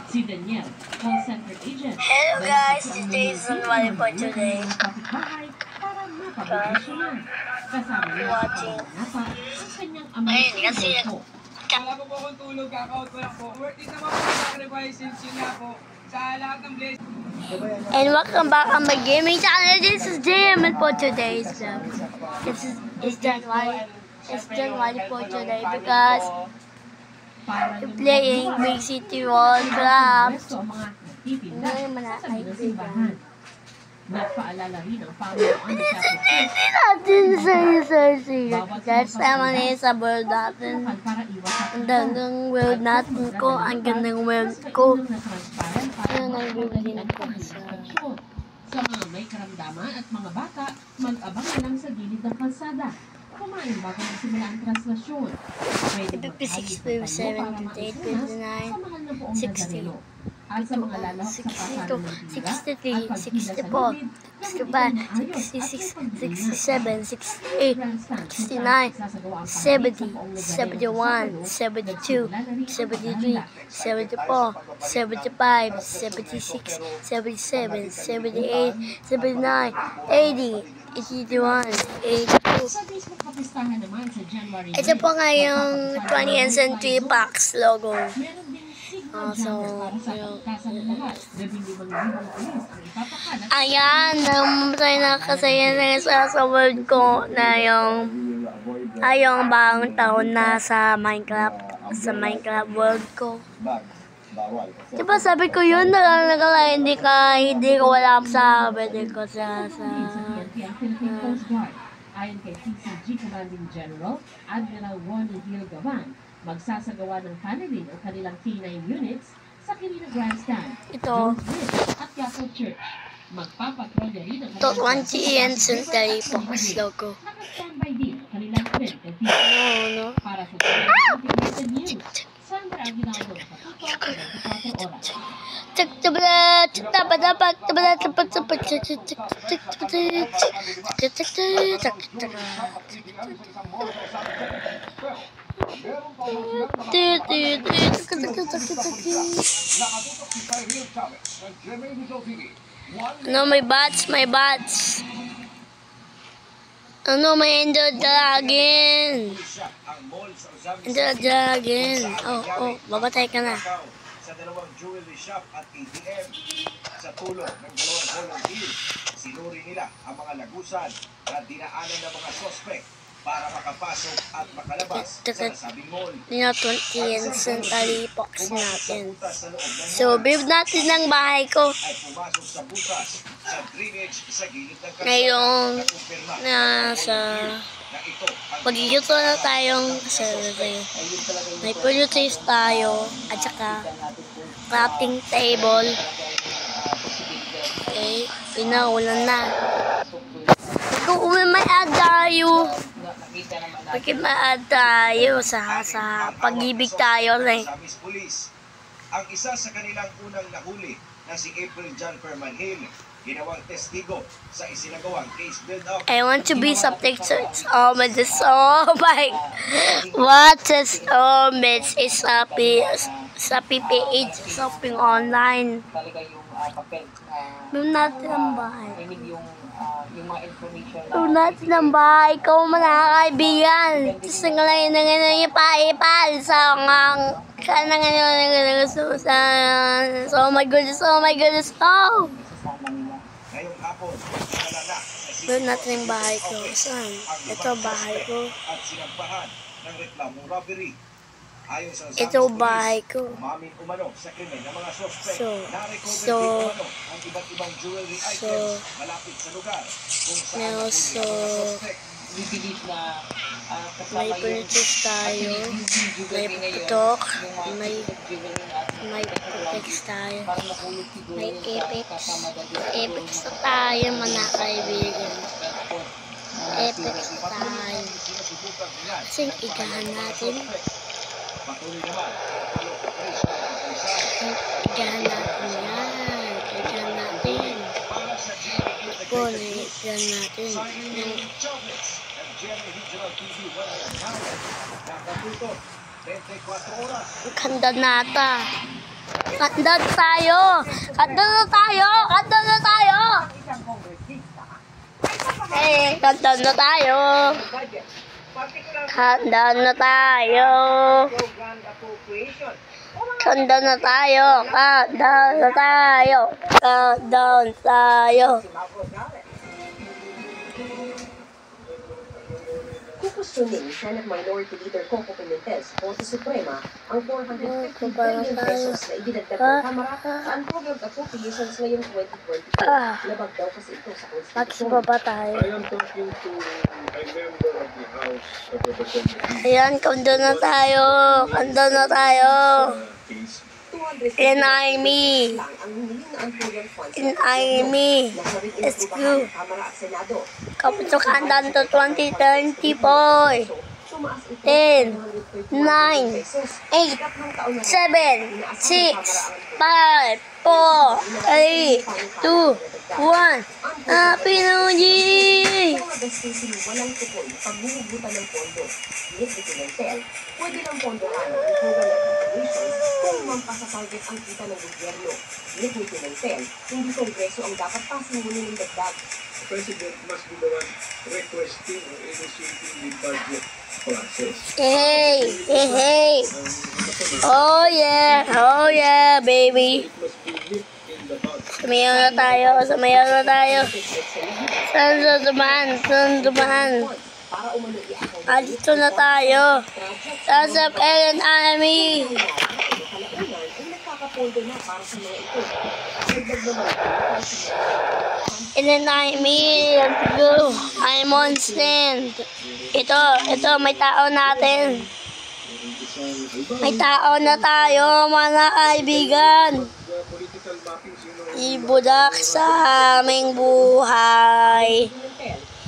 Si Daniel, call center agent. Hello guys, today is on volleyball today. Watching. Ayun, kasi wala po akong tulog, kakaot ko lang po. Worth it naman po sa sacrifices, yun nga po. Sa lahat ng blessings. And welcome back on my gaming channel. This is JM for today's vlog. It's done for today because we're playing Big City World Craft. Hindi naman na kaibigan. Nagpaalala rin ang Panginoon Hindi natin guys, tama na sa world natin. Ang gandang world natin ko. Ang gandang world ko. Ano nang bibili ng pasa? Sa mga may karamdaman at mga bata, mag-abang na lang sa gilid ng kalsada. Kumain bago magsimula ang translasyon. 56, 57, 58, 59, 60. At sa mga lalahok sa pasaran ng biga, 63, 64, 65, 66, 67, 68, 69, 70, 71, 72, 73, 74, 75, 76, 77, 78, 79, 80, 81, 82. Ito po nga yung 20th Century Fox logo. Ayan, namatay na kasi yan sa world ko na yung bagong taon na sa Minecraft world ko. Diba sabi ko yun, hindi ko wala sa birthday ko Ayon kay TCG Commanding General Admiral Ronnie Hill Gavan, magsasagawa ng canneling o kanilang K9 units sa Quirino Grandstand, ito at Castle Church. Magpapatrolya rin ang ito 20th Century Fox logo. Naka-standby din ang kanilang event No. para sa integrated news. Sandra Aguinaldo sa tutok 24 oras. No, my bats. Ano, may Ender Dragon. Oh, babatay ka na. Sa dalawang jewelry shop at ATM sa tulong ng dalawang volunteer, sinuri nila ang mga lagusan na dinaanan ng mga suspect para makapasok at makalabas sa nasabing mall. 20th Century Fox natin. So, build natin ng bahay ko. Ay pumasok sa butas sa drainage sa gilid ng Ngayong nasa pagigito na tayong may produce tayo at saka crafting table. Okay, pinaulan na. Kung may-add tayo, bakit ma-add tayo sa pag-ibig tayo rin. Ang isa sa kanilang unang nahuli na si April John Permanhill, ginawang testigo sa isinagawang case build-up. I want to be something oh my what is is sa PPH shopping online. Doon natin ang bahay. Doon natin ang bahay ko, mga kaibigan. Tapos ngayon yung paipal sa oh my goodness. Doon natin yung bahay ko. Saan? Ito bahay ko. Ito bahay ko. May purchase tayo. May putok. May apex tayo. May apex. Apex na tayo, mga kaibigan. Apex tayo. Kasing igahan natin. Igahan natin yan. Igahan natin. Igahan natin. Kanda nata. Handa na tayo! Handa na tayo! Handa na tayo! Eh, handa na tayo! Handa na tayo! Handa na tayo! Handa na tayo! Handa na tayo! Kukusunin Senate Minority Leader Coco Pimentel sa Korte Suprema ang 450 billion pesos na idinagdag ng Kamara sa unprogrammed appropriations ngayong 2022. Labag daw kasi ito sa Konstitusyon. Magsibaba tayo. I am talking to a member of the House of Representatives. Ayan, handa na tayo! Handa na tayo! Case. Enemy! Lang ang hiniling na unprogrammed funds Enemy! Let's go! Kamara at Senado. Kaputukan doon to 2024. 10, 9, 8, 7, 6, 5, 4, 3, 2, 1. Happy New Year! Mga gastusing walang tukol na pagbumubutan ng pondo. Yes, ni Pimentel, pwede ng pondohan ang program appropriations kung mampasatarget ang kita ng gobyerno. Yes, ni Pimentel, hindi Kongreso ang dapat pasingunin ng dagdag. The President must be the one requesting or initiating the budget process. Hey, hey, hey! Oh yeah, baby! It must be lit in the House. Sumayaw na tayo, sumayaw na tayo. Saan dumaan? Para umano i-account Dito na tayo. Sasap Ellen Enemy. kalaunan ay nagkakapondo na para sa mga ito. Dagdag naman Ellen Enemy, let's go. I'm on stand. Ito, may tao natin. May tao na tayo, mga kaibigan. The political mappings, Ibudak sa aming buhay.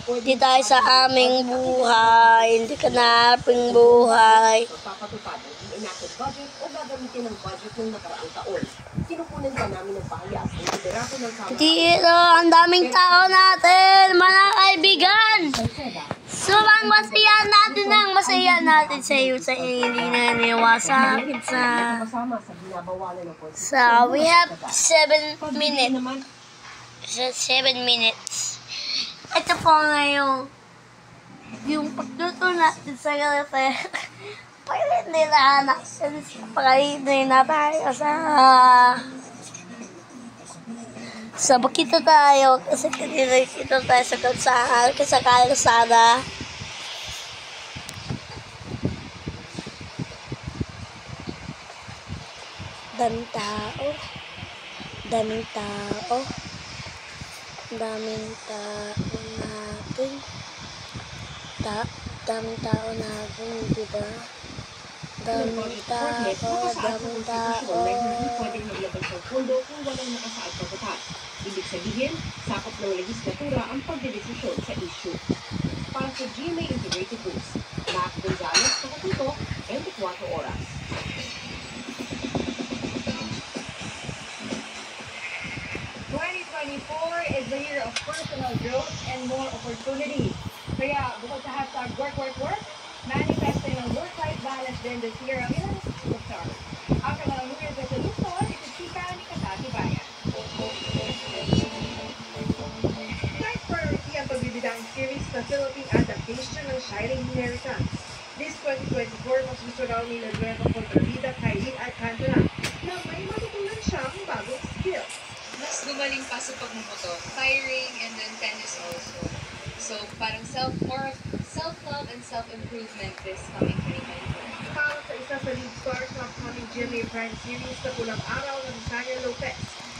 Hindi tayo sa aming buhay. Hindi ka na aming buhay. magpapatupad ang enacted budget o gagamitin ang budget ng nakaraang taon. Kinukunan pa namin ng pahayag ng liderato ng Kamara. Dito, ang daming tao natin, mga kaibigan. Sobrang masaya natin sa iyo, sa hindi naniwa sa akin Kasama sa binabawalan ng konstitusyon. we have 7 minutes. 7 minutes. Ito po ngayon, yung pagluto natin sa galete. Pagkain na natin, pagkain na tayo sa bakita tayo kasi kanina dito tayo sa kalsada. Daming tao natin. Daming tao natin, diba? Daming tao. Hindi pwedeng maglabas ng pondo kung walang nakasaad na batas. Ibig sabihin, sakop ng legislatura ang pagdedesisyon sa issue. Para sa GMA Integrated News, Mac Gonzalez, Nakatuto, 24 Oras. 2024 is the year of personal growth and more opportunities. Kaya bukod sa hashtag work, manifesting ang work-life balance din this year ang ilang stars. Ang kanilang New Year's resolution, ipagkita ni Katatibayan. Next priority ang pagbibidang series sa Philippine adaptation ng Shining Inheritance. This 2024 mas gusto raw ni Nueva Contravida Kylie at Cantona na may matutunan siyang bagong skills. Mas gumaling pa sa pagmumotor, tiring, and then tennis also. So, parang more self-love and self-improvement this coming 2024. Para sa isa sa lead stars ng upcoming GMA Prime Series sa Pulang Araw ng Tanya Lopez,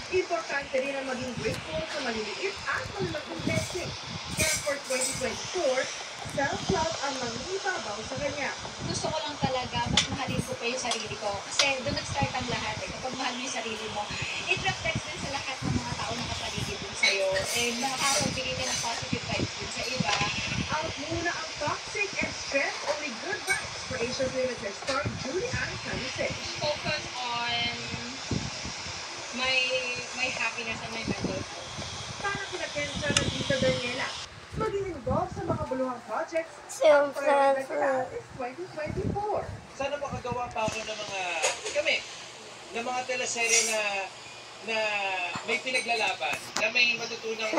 importante rin ang maging grateful sa maliliit at malalaking blessing. Kaya for 2024, self-love ang mangibabaw sa kanya. Gusto ko lang talaga, mas mahalin ko pa yung sarili ko. Kasi doon nag-start ang lahat eh. Kapag mahal mo yung sarili mo, it reflects din sa lahat ng mga tao na kapaligid dun sa'yo. And nakakapagbigay ka ng positive vibes dun sa iba. Out muna ang toxic and stress, only good vibes for Asia's Limited star Julie Ann Sanchez. Focus on my happiness and my mental health. Para pinakensya ng Tita Daniela, maging involved sa mga buluhang projects Self-love. priority nila is 2024. Sana makagawa pa ako ng mga kami ng mga teleserye na may pinaglalaban, na may matutunang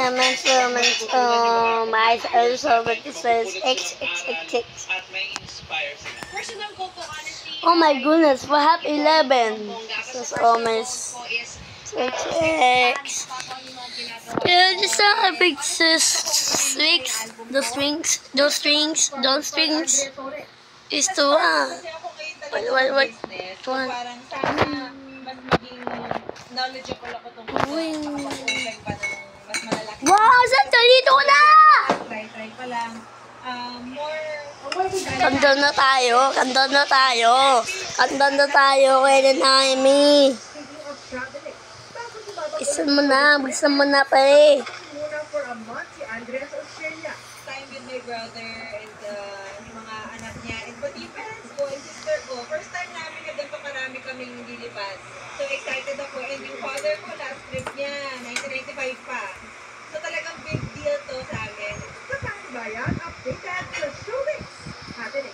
my also but this is XXXX. at may inspire sila. Personal ko po, honestly, Oh my goodness, we have 11. This is almost XX. Yeah, just a big strings. Those strings is to what? Parang sana mas maging knowledgeable ako tungkol sa kapag-open pa ng mas malalaki. Wow, sandalito na! Try pa lang. Kanda na tayo, kaya namin. Buksan mo na pa eh. Muna for a month si Andrea sa Australia. Time with my brother and yung mga anak niya and pati parents ko and sister ko. First time namin na ganito karami kaming nililipat. So excited ako and yung father ko last trip niya, 1995 pa. So talagang big deal to sa amin. Sa Tangbayan, updated sa showbiz. Happening.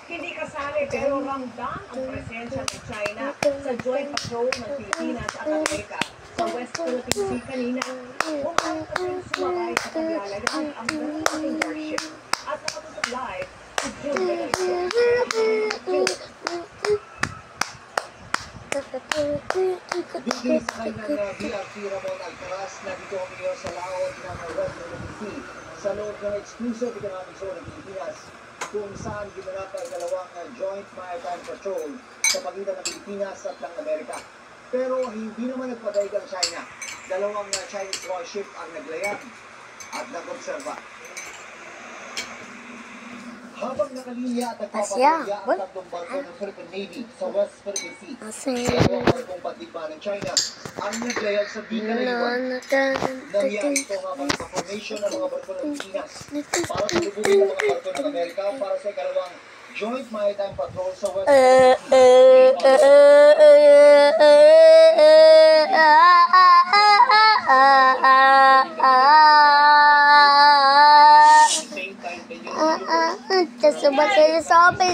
Hindi kasali pero ramdam ang presensya ng China sa joint patrol ng Pilipinas at Amerika sa West Philippine Sea kanina. Bukang kasing sumabay sa paglalagay ang ating warship at nakatutok live si June Velasquez. Bigay sa kanya ng BRP Ramon Alcaraz na dito ang iyo sa laot ng West Philippine Sea sa loob ng exclusive economic zone ng Pilipinas kung saan ginanap ang dalawang joint maritime patrol sa pagitan ng Pilipinas at ng Amerika. Pero hindi naman nagpadaig ang China. Dalawang Chinese warship ang naglayag at nag-observa. Habang nakalinya at nagpapatrolya ang tatlong barko ng Philippine Navy sa West Philippine Sea, dalawang barkong pandigma ng China ang naglayag sa di karaniwan. Nangyari ito habang sa formation ng mga barko ng Pilipinas para salubungin ang mga barko ng Amerika para sa ikalawang joint maritime patrol sa West Philippine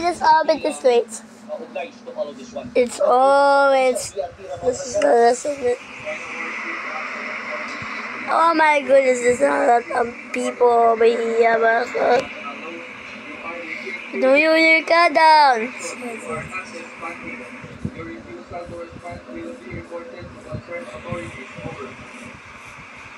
Just open the streets. It's always oh my goodness, there's a lot of people over here. Do you cut down?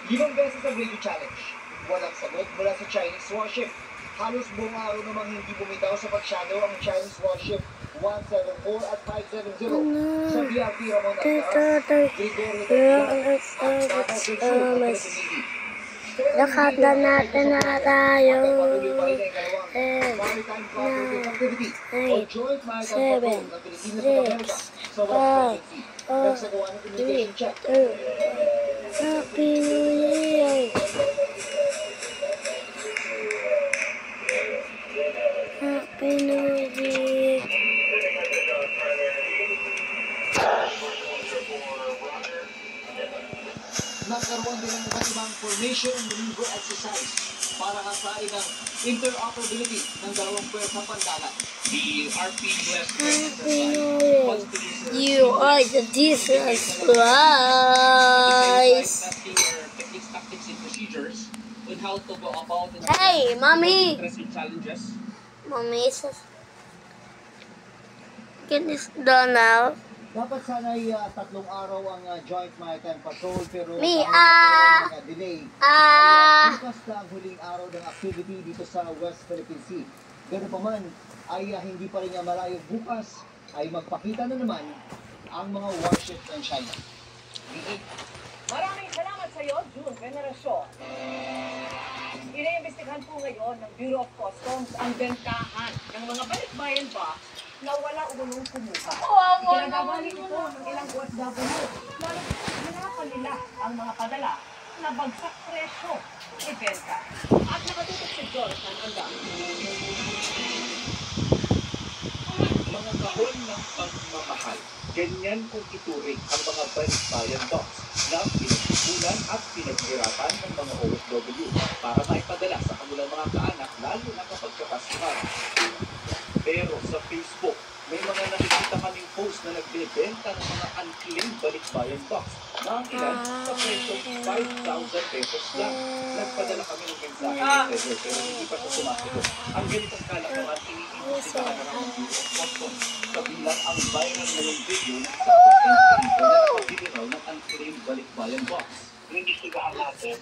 Limang beses ang radio challenge. Walang sagot mula sa Chinese warship. Halos buong araw namang hindi bumitaw sa pag-shadow ang Chinese warship 174 at 570 sa BRP Ramon Alcaraz, Gregorio Tecla at Tata Gertrude ng Philippine Navy. Nakata natin na tayo. Nagpapatuloy pa rin ang ikalawang maritime cooperative activity o joint maritime patrol ng Pilipinas at Amerika sa West Philippine Sea. Nagsagawa ng immigration check. Happy New Year! Happy New Year! Nagkaroon din ng ibang formation and maneuver exercise para hasain ang interoperability ng dalawang pwersang pandagat. The RPUS wants to use You are the Jesus Christ! techniques, tactics, and procedures on how to go about Hey, Mommy! interesting challenges. Mommy, get this done now. Dapat sana'y 3 araw ang joint maritime patrol pero Me, delay. Bukas na ang huling araw ng activity dito sa West Philippine Sea. Ganun pa man ay hindi pa rin malayo bukas ay magpakita na naman ang mga warships ng China. Maraming salamat sa iyo, June Veneracion. Iniimbestigahan po ngayon ng Bureau of Customs ang bentahan ng mga balikbayan ba na wala umunong kumuha. Pinagabali ito ng ilang OFW. Lalo hinapan nila ang mga padala na bagsak presyo ibenta. At nakatutok si Jonathan Anda. Mga kahon ng pagmamahal, ganyan kung ituring ang mga balikbayan docs na pinagsipulan at pinaghirapan ng mga OFW para maipadala sa kanilang mga kaanak lalo na kapag kakasuhan. Pero sa Facebook, may mga nakikita kaming post na nagbebenta ng mga unclaimed balikbayan box na ang ilan sa presyong 5,000 pesos lang. Nagpadala kami ng mensahe ng seller pero hindi pa siya sumasagot. Ang ganitong kalakaran, iniimbestigahan na ng Bureau of Customs. Kabilang ang viral na yung video ng sa content creator na nakabili raw ng unclaimed balikbayan box. Investigahan natin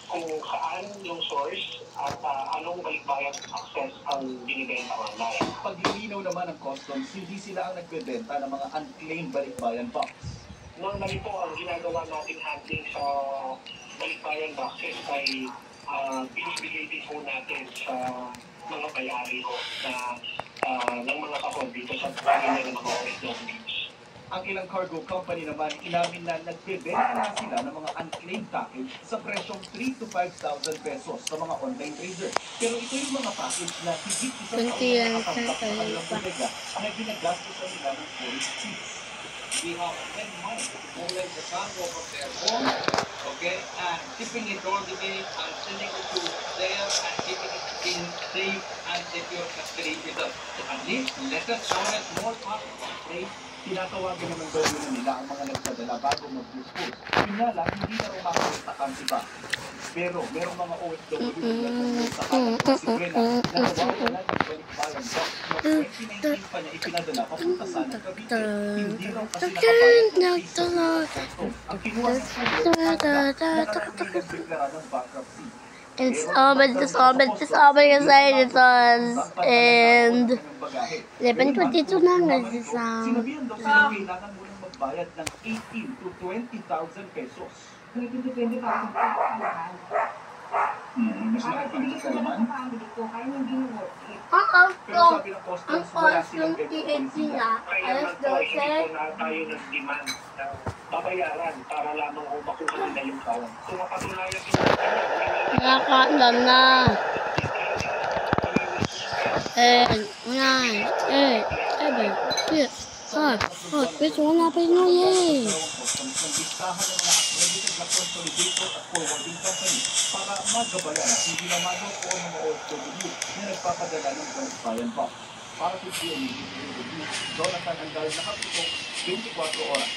kung saan yung source at anong balikbayan access ang binibenta online. Paglilinaw naman ng customs, hindi sila ang nagbebenta ng mga unclaimed balikbayan box. Normally po, ang ginagawa nating handling sa balikbayan boxes ay binibigay din po natin sa mga bayari ho na ng mga kapon dito sa pamilya ng mga OFWs. Ang ilang cargo company naman inamin na nagbebenta na sila ng mga unclaimed package sa presyong 3,000 to 5,000 pesos sa mga online trader. Pero ito yung mga package na higit isang taon na nakatanggap sa kanilang bodega na ginagastos sa nila ng forest fees. We have 10 months to collect the cargo from their home, okay, and shipping it all the way and sending it to there and keeping it in safe and secure custody with us. So at least let us down a small part of the trade. Tinatawagan naman daw nila ang mga nagpadala bago mag-dispose. Yun nga lang, hindi na rumakalitakang iba. Pero merong mga OFW na pumuntahan at posible na nawawala ng balikbayan box na 2019 pa niya ipinadala papunta sana Cavite. Hindi raw kasi nakapayag ng piso. Ang kinuha ng pulo ang nakakagdeklara ng bankruptcy. It's open kasi ito and 11:22 na nag-sound. Sinabihan daw sila kailangan mo nang magbayad ng 18,000 to 20,000 pesos. 20,000 pesos ang mahal. Mas nakipagod ka naman. Family ko, kaya hindi worth it. Pero sabi ng customs, wala silang nila. Kaya naman po, hindi po na tayo nag-demand na babayaran para lamang kung makuha nila yung tawag. So, mapatunayan din natin Nakakaalam na. 9, 8, 7, 6, 5, 4, which one happened? No, yay! Nag-listahan ng mga accredited na consolidator at forwarding company para magabayan at hindi naman o mga OFW na nagpapadala ng balikbayan box. Para sa PLE, Jonathan Andal nakapitong 24 oras.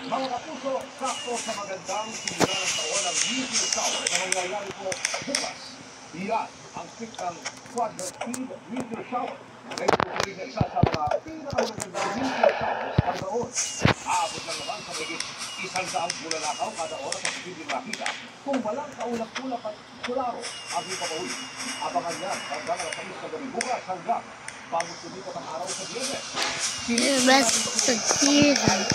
Mga kapuso, sakto sa magandang simula ng taon ng Meteor Shower na mangyayari po bukas. Iyan ang siktang quadrat-speed meteor shower. Ngayon po tuloy na isa sa mga pinakamagandang meteor showers ang taon. Aabot lang naman sa higit 100 bulalakaw kada oras sa piling makita. Kung walang kaulak-ulak at kularo ang ipapawid. Abangan yan hanggang alas 6 sa gabi bukas hanggang bago sumipat ang araw sa Biyernes. Best to see them.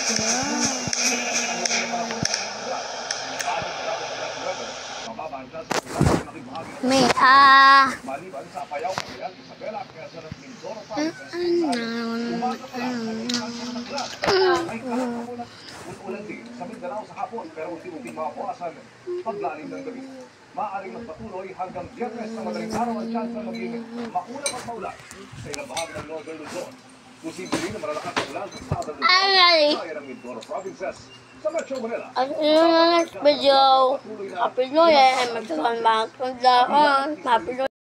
May Maliban sa Apayao, Cagayan, Isabela, Quezon at Mindoro Provinces, ay ulan din sa Mindanao sa hapon pero unti-unting mabawasan paglalim ng gabi. Maaaring magpatuloy hanggang Biyernes sa madaling araw ang chance na maging maulap at maulan sa ilang bahagi ng Northern Luzon. Posible rin na malalakas ang ulan sa Southern Luzon at ng Mindoro Provinces. Sa Metro Manila, ang next video, Happy New Year, and magkakamang kung daan, Happy New Year.